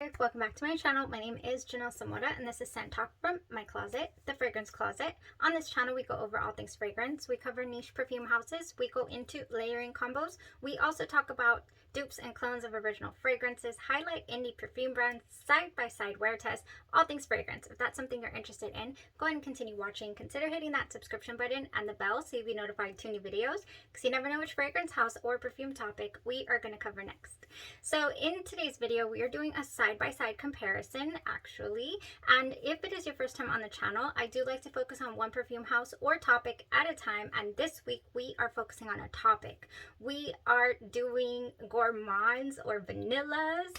guys, welcome back to my channel. My name is Janelle Samora and this is Scent Talk from my closet, the fragrance closet. On this channel we go over all things fragrance. We cover niche perfume houses, we go into layering combos, we also talk about dupes and clones of original fragrances, highlight indie perfume brands, side-by-side wear tests, all things fragrance. If that's something you're interested in, go ahead and continue watching. Consider hitting that subscription button and the bell so you'll be notified to new videos, because you never know which fragrance house or perfume topic we are going to cover next. So in today's video we are doing a side-by-side comparison actually, and if it is your first time on the channel, I do like to focus on one perfume house or topic at a time, and this week we are focusing on a topic. We are doing gourmands or vanillas.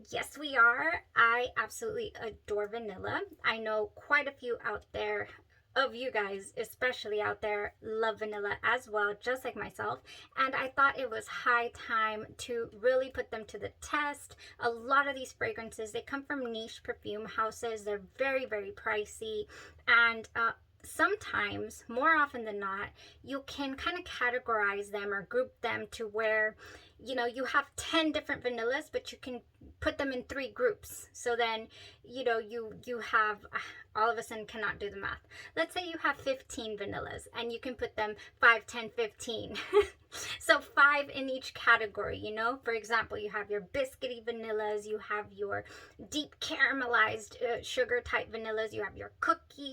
Yes, we are. I absolutely adore vanilla. I know quite a few out there of you guys, especially out there, love vanilla as well, just like myself, and I thought it was high time to really put them to the test. A lot of these fragrances, they come from niche perfume houses. They're very, very pricey, and sometimes, more often than not, you can kind of categorize them or group them to where, you know, you have 10 different vanillas, but you can put them in 3 groups. So then, you know, you have, all of a sudden cannot do the math. Let's say you have 15 vanillas and you can put them 5, 10, 15. So 5 in each category, you know. For example, you have your biscuity vanillas, you have your deep caramelized sugar type vanillas, you have your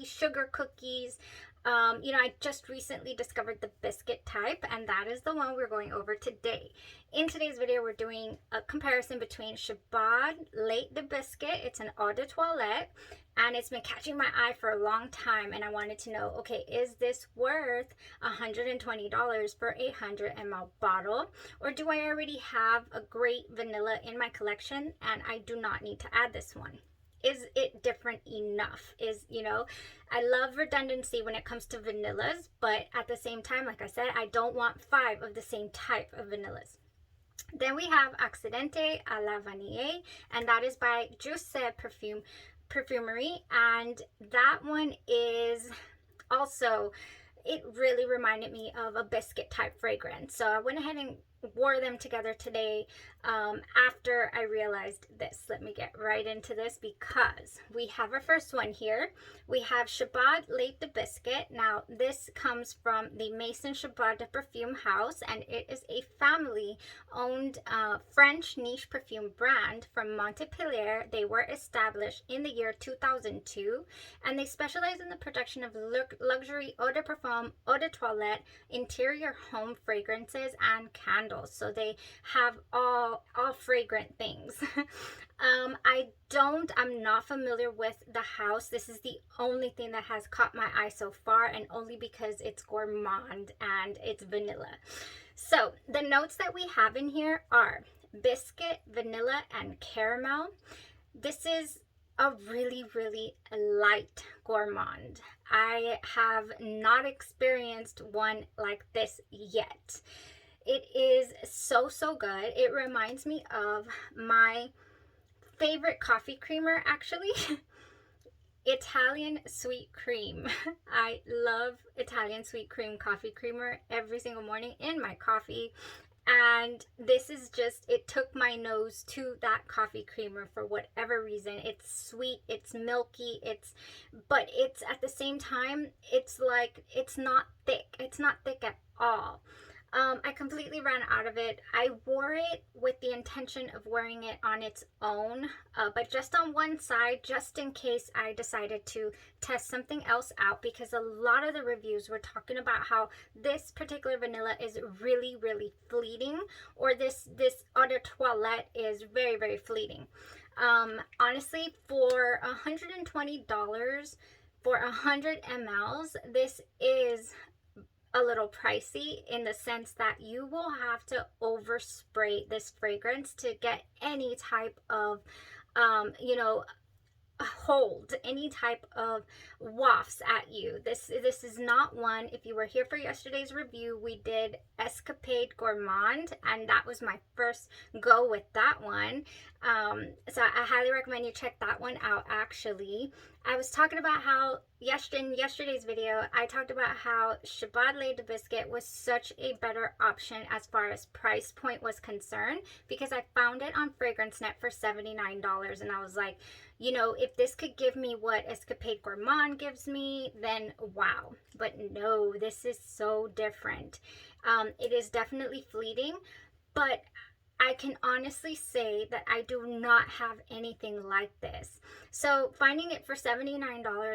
sugar cookies. You know, I just recently discovered the biscuit type, and that is the one we're going over today. In today's video, we're doing a comparison between Chabaud Lait De Biscuit. It's an eau de toilette, and it's been catching my eye for a long time, and I wanted to know, okay, is this worth $120 for a 100 ml bottle, or do I already have a great vanilla in my collection and I do not need to add this one? Is it different enough? You know, I love redundancy when it comes to vanillas, but at the same time, like I said, I don't want 5 of the same type of vanillas. Then we have Accidente a la Vanille, and that is by Jousset Perfumery, and that one is also, it really reminded me of a biscuit type fragrance. So I went ahead and wore them together today after I realized this. Let me get right into this, because we have our first one here. We have Chabaud Lait De Biscuit. Now this comes from the Maison Chabaud de Perfume house, and it is a family owned French niche perfume brand from Montpellier. They were established in the year 2002, and they specialize in the production of luxury eau de parfum, eau de toilette, interior home fragrances, and candles. So they have all fragrant things. I'm not familiar with the house. This is the only thing that has caught my eye so far, and only because it's gourmand and it's vanilla. So the notes that we have in here are biscuit, vanilla, and caramel. This is a really, really light gourmand. I have not experienced one like this yet. It is so good. It reminds me of my favorite coffee creamer, actually. Italian sweet cream. I love Italian sweet cream coffee creamer every single morning in my coffee, and this is just, it took my nose to that coffee creamer for whatever reason. It's sweet, it's milky, but it's at the same time, it's like, it's not thick at all. I completely ran out of it. I wore it with the intention of wearing it on its own, but just on one side, just in case I decided to test something else out, because a lot of the reviews were talking about how this particular vanilla is really, really fleeting, or this eau de toilette is very, very fleeting. Honestly, for $120 for 100 mLs, this is a little pricey, in the sense that you will have to overspray this fragrance to get any type of you know, hold, any type of wafts at you. This is not one. If you were here for yesterday's review, we did Escapade Gourmand, and that was my first go with that one. So I highly recommend you check that one out. Actually, I was talking about how in yesterday's video, I talked about how Chabaud Lait De Biscuit was such a better option as far as price point was concerned, because I found it on FragranceNet for $79, and I was like, you know, if this could give me what Escapade Gourmand gives me, then wow. But no, this is so different. It is definitely fleeting, but I can honestly say that I do not have anything like this. So finding it for $79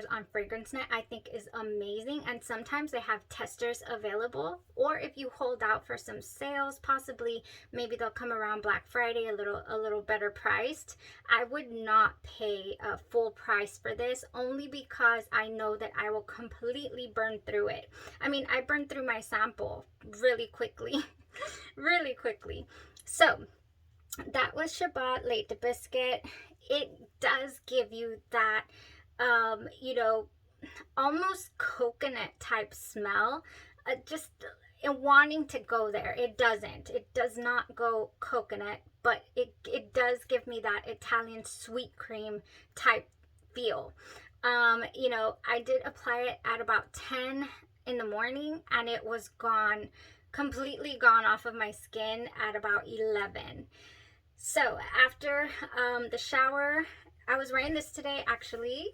on FragranceNet, I think is amazing. And sometimes they have testers available, or if you hold out for some sales, possibly maybe they'll come around Black Friday a little better priced. I would not pay a full price for this, only because I know that I will completely burn through it. I mean, I burned through my sample really quickly, really quickly. So that was Chabaud Lait De Biscuit. It does give you that, you know, almost coconut type smell. Just wanting to go there. It doesn't. It does not go coconut, but it does give me that Italian sweet cream type feel. You know, I did apply it at about 10 in the morning, and it was gone, completely gone off of my skin at about 11. So after the shower, I was wearing this today actually.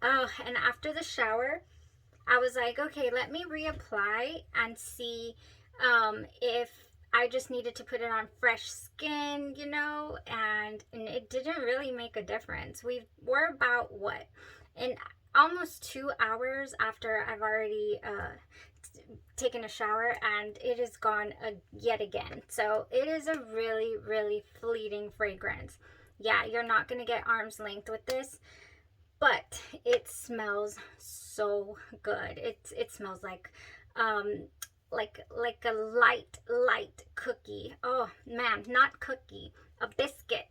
Oh, and after the shower, I was like, okay, let me reapply and see if I just needed to put it on fresh skin, you know, and it didn't really make a difference. We're about what, in almost 2 hours after I've already taken a shower, and it is gone yet again. So it is a really, really fleeting fragrance. Yeah, you're not going to get arm's length with this, but it smells so good. It smells like a light cookie. Oh man, not cookie, a biscuit.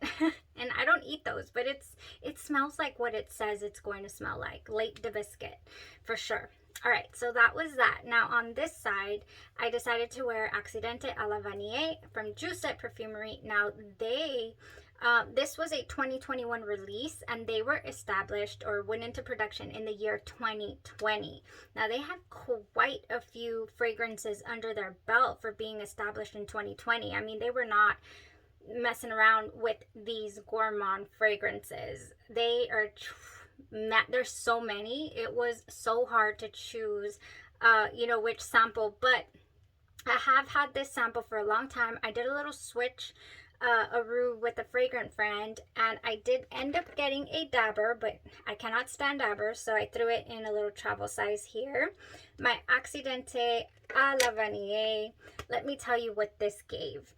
And I don't eat those, but it smells like what it says it's going to smell like. Lait De Biscuit for sure. All right, so that was that. Now on this side, I decided to wear Accidente a la Vanille from Jousset Perfumery. Now this was a 2021 release, and they were established or went into production in the year 2020. Now they have quite a few fragrances under their belt for being established in 2020. I mean, they were not messing around with these gourmand fragrances. There's so many. It was so hard to choose you know, which sample, but I have had this sample for a long time. I did a little switch with a fragrant friend, and I did end up getting a dabber, but I cannot stand dabbers, so I threw it in a little travel size here. My Accidente a la Vanille. Let me tell you what this gave.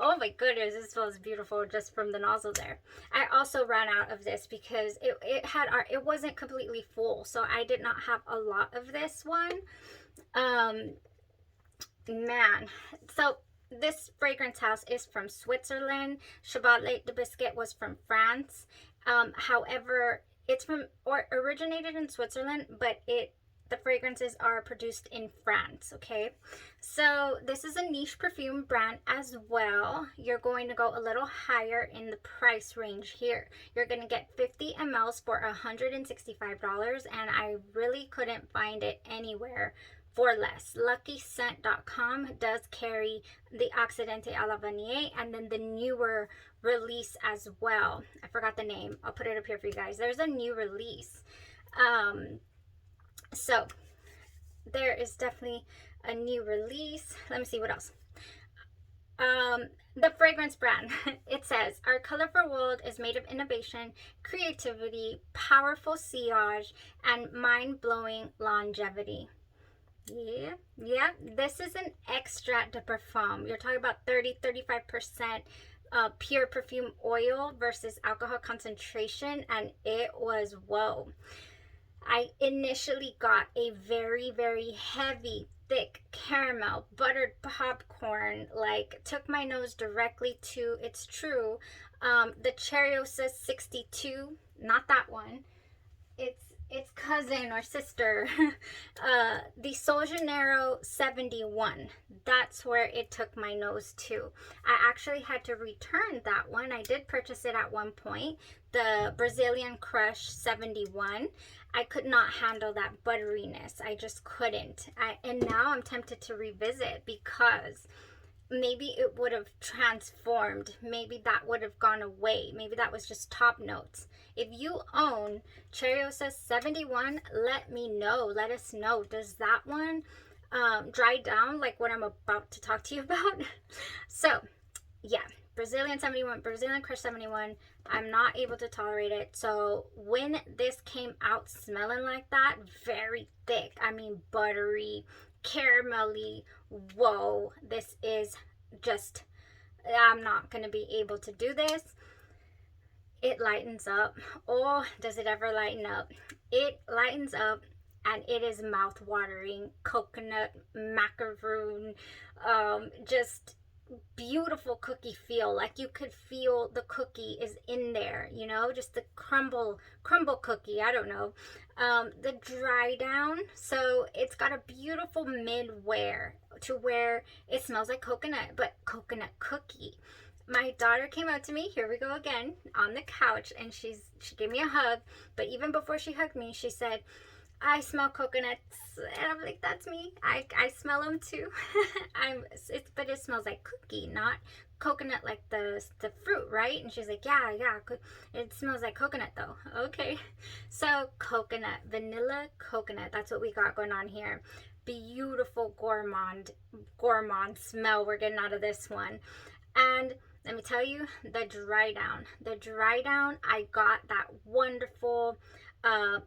Oh my goodness, this smells beautiful just from the nozzle there. I also ran out of this because it wasn't completely full, so I did not have a lot of this one. Man, so this fragrance house is from Switzerland. Chabaud Lait De Biscuit was from France. However, it's originated in Switzerland, but the fragrances are produced in France, okay? So this is a niche perfume brand as well. You're going to go a little higher in the price range here. You're going to get 50 mls for $165, and I really couldn't find it anywhere for less. LuckyScent.com does carry the Accidente a la Vanille, and then the newer release as well. I forgot the name. I'll put it up here for you guys. There's a new release. So there is definitely a new release. Let me see what else. The fragrance brand, it says, our colorful world is made of innovation, creativity, powerful sillage, and mind-blowing longevity. Yeah, this is an extrait de parfum. You're talking about 35% pure perfume oil versus alcohol concentration, and it was, whoa. I initially got a very, very heavy, thick caramel, buttered popcorn, like took my nose directly to, it's true, the Cherryosa 62, not that one. It's its cousin or sister, the Sol Janeiro 71. That's where it took my nose to. I actually had to return that one. I did purchase it at one point. The Brazilian Crush 71. I could not handle that butteriness. I just couldn't. And now I'm tempted to revisit because maybe it would have transformed. Maybe that would have gone away. Maybe that was just top notes. If you own Cheriosa 71, let me know. Let us know. Does that one dry down like what I'm about to talk to you about? So, yeah. Brazilian 71, Brazilian Crush 71. I'm not able to tolerate it. So when this came out smelling like that, very thick, I mean buttery, caramelly, whoa, this is just, I'm not going to be able to do this. It lightens up. Oh, does it ever lighten up? It lightens up and it is mouth-watering. Coconut, macaroon, just beautiful cookie feel. Like you could feel the cookie is in there, you know, just the crumble cookie. I don't know. The dry down, so it's got a beautiful mid-wear to where it smells like coconut, but coconut cookie. My daughter came out to me, here we go again, on the couch, and she gave me a hug, but even before she hugged me, she said, I smell coconuts. And I'm like, that's me. I smell them too. But it smells like cookie, not coconut like the fruit, right? And she's like, yeah, it smells like coconut though. Okay. So coconut, vanilla coconut. That's what we got going on here. Beautiful gourmand smell we're getting out of this one. And let me tell you, the dry down, I got that wonderful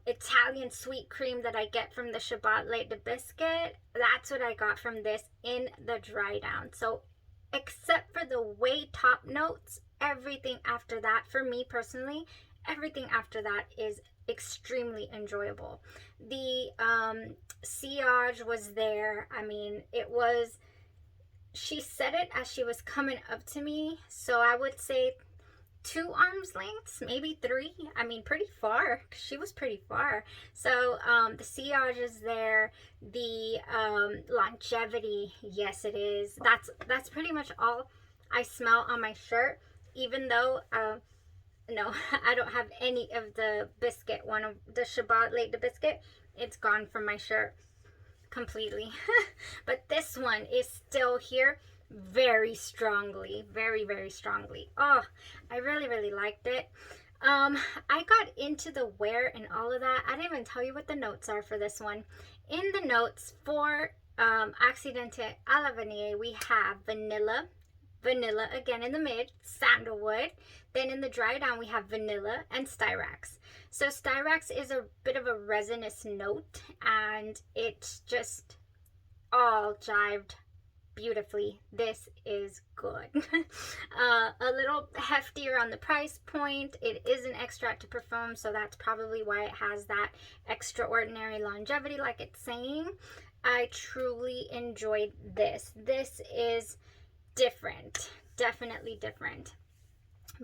Italian sweet cream that I get from the Chabaud Lait De Biscuit. That's what I got from this in the dry down. So except for the way top notes, everything after that, for me personally, everything after that is extremely enjoyable. The sillage was there. I mean, it was, she said it as she was coming up to me, so I would say 2 arms lengths, maybe 3. I mean, pretty far. She was pretty far. So the sillage is there. The longevity, yes, it is. That's pretty much all I smell on my shirt. Even though no, I don't have any of the biscuit. One of the Chabaud Lait De Biscuit, it's gone from my shirt completely. But this one is still here very strongly, very strongly. Oh, I really liked it. I got into the wear and all of that. I didn't even tell you what the notes are for this one. In the notes for Accidente a la Vanille, we have vanilla again in the mid, sandalwood. Then in the dry down, we have vanilla and styrax. So styrax is a bit of a resinous note, and it's just all jived beautifully. This is good. A little heftier on the price point. It is an extract to perfume, so that's probably why it has that extraordinary longevity like it's saying. I truly enjoyed this. This is different, definitely different.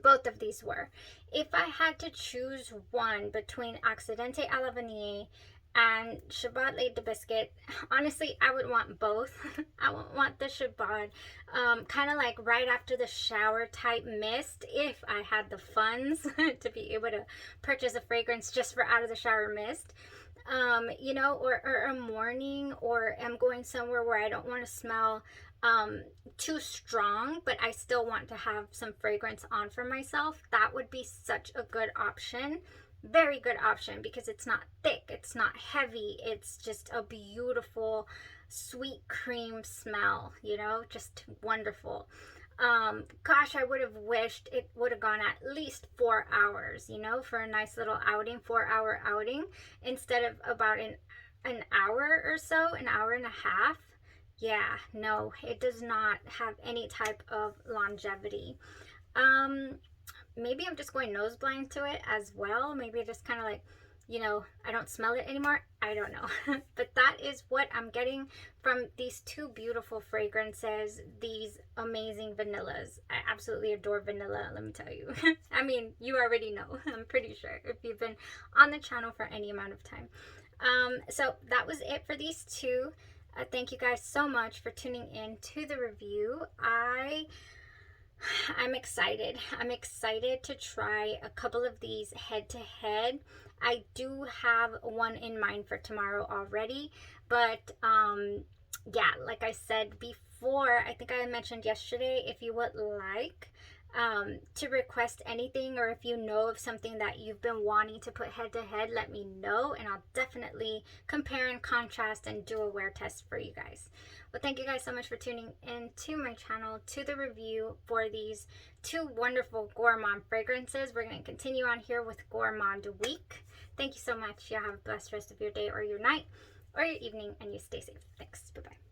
Both of these were. If I had to choose one between Accidente a la Vanille and Chabaud Lait De Biscuit, honestly, I would want both. I would want the Chabaud, kind of like right after the shower type mist, if I had the funds to be able to purchase a fragrance just for out of the shower mist. You know, or a morning, or I'm going somewhere where I don't want to smell too strong, but I still want to have some fragrance on for myself. That would be such a good option. Very good option, because it's not thick, it's not heavy, it's just a beautiful sweet cream smell, you know, just wonderful. Gosh, I would have wished it would have gone at least 4 hours, you know, for a nice little outing, 4-hour outing, instead of about an hour or so, an hour and a half. Yeah, no, it does not have any type of longevity. Maybe I'm just going nose blind to it as well. Maybe I just kind of like you know, I don't smell it anymore. I don't know. But that is what I'm getting from these two beautiful fragrances, these amazing vanillas. I absolutely adore vanilla, let me tell you. I mean, you already know, I'm pretty sure, if you've been on the channel for any amount of time. So that was it for these two. Thank you guys so much for tuning in to the review. I'm excited. I'm excited to try a couple of these head to head. I do have one in mind for tomorrow already, but yeah, like I said before, I think I mentioned yesterday, if you would like to request anything, or if you know of something that you've been wanting to put head to head, let me know, and I'll definitely compare and contrast and do a wear test for you guys. Well, thank you guys so much for tuning in to my channel, to the review for these two wonderful Gourmand fragrances. We're going to continue on here with Gourmand Week. Thank you so much. You have a blessed rest of your day or your night or your evening, and you stay safe. Thanks. Bye-bye.